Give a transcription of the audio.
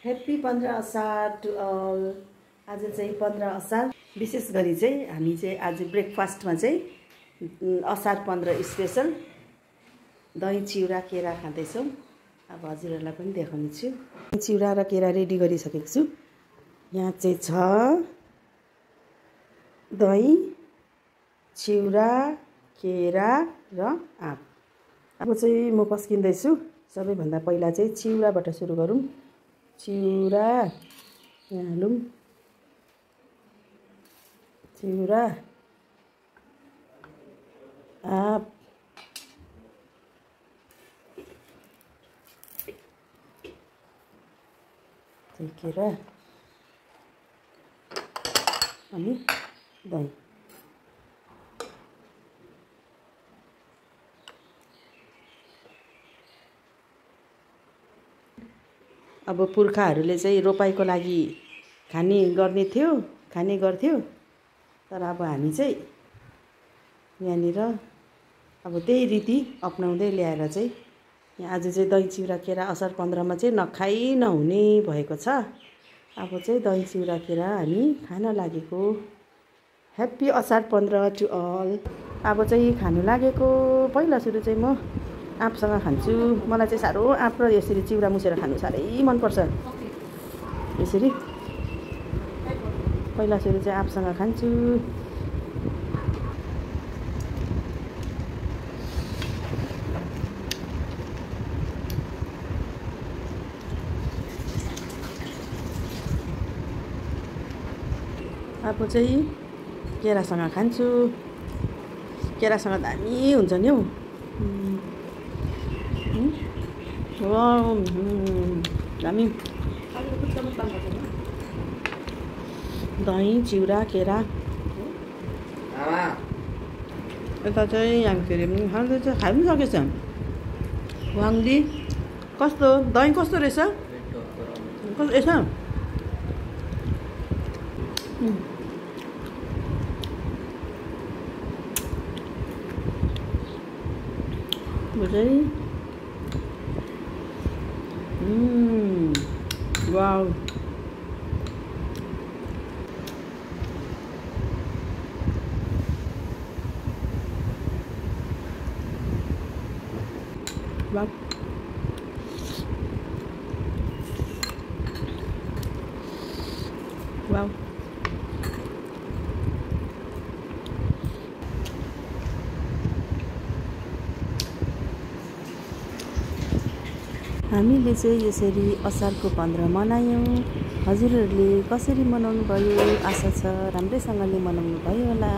Happy 15 असार to all. आज चाहिँ 15 असार। विशेष गरी चाहिँ हामी चाहिँ आज ब्रेकफास्टमा चाहिँ असार 15 स्पेशल दही चिउरा केरा खाँदैछौँ। अब हजुरहरूलाई पनि देखाउने छु। चिउरा र केरा रेडी गरिसकेको छु। यहाँ चाहिँ छ दही चिउरा केरा र आँप। अब चाहिँ म पस्किँदैछु। सबैभन्दा पहिला चाहिँ चिउराबाट सुरु गरौँ। चिउरा यहाँ हालौँ। चिउरा आँप केरा अनि दही। अब पुर्खाहरूले चाहिँ रोपाइको लागि खाने गर्थ्यो। तर अब हामी चाहिँ यहाँनिर अब त्यही रीति अपनाउँदै ल्याएर चाहिँ यहाँ आज चाहिँ दही चिउरा केरा असार 15 मा चाहिँ नखाइ नहुने भएको छ। अब चाहिँ दही चिउरा केरा हामी खान लागेको। ह्याप्पी असार 15 टु अल। अब चाहिँ खानु लागेको। पहिला सुरु चाहिँ म आँपसँग खान्छु। मलाई चाहिँ साह्रो आँप र यसरी चिउरा मुसेर खानु साह्रै मनपर्छ। यसरी पहिला सुरु चाहिँ आँपसँग खान्छु। अब चाहिँ केरासँग खान्छु। केरासँग दामी हुन्छ नि हौ। दामी दही चिउरा केरा। यता चाहिँ हामी फेरि पनि खाँदैछ। खाइ पनि सकेछ। वाङ्दी कस्तो दही कस्तो रहेछ? कस्तो यसो चाहिँ वाउ वाउ वाउ। हामीले चाहिँ यसरी असारको 15 मनायौँ। हजुरहरूले कसरी मनाउनु भयो? आशा छ राम्रैसँगले मनाउनु भयो होला।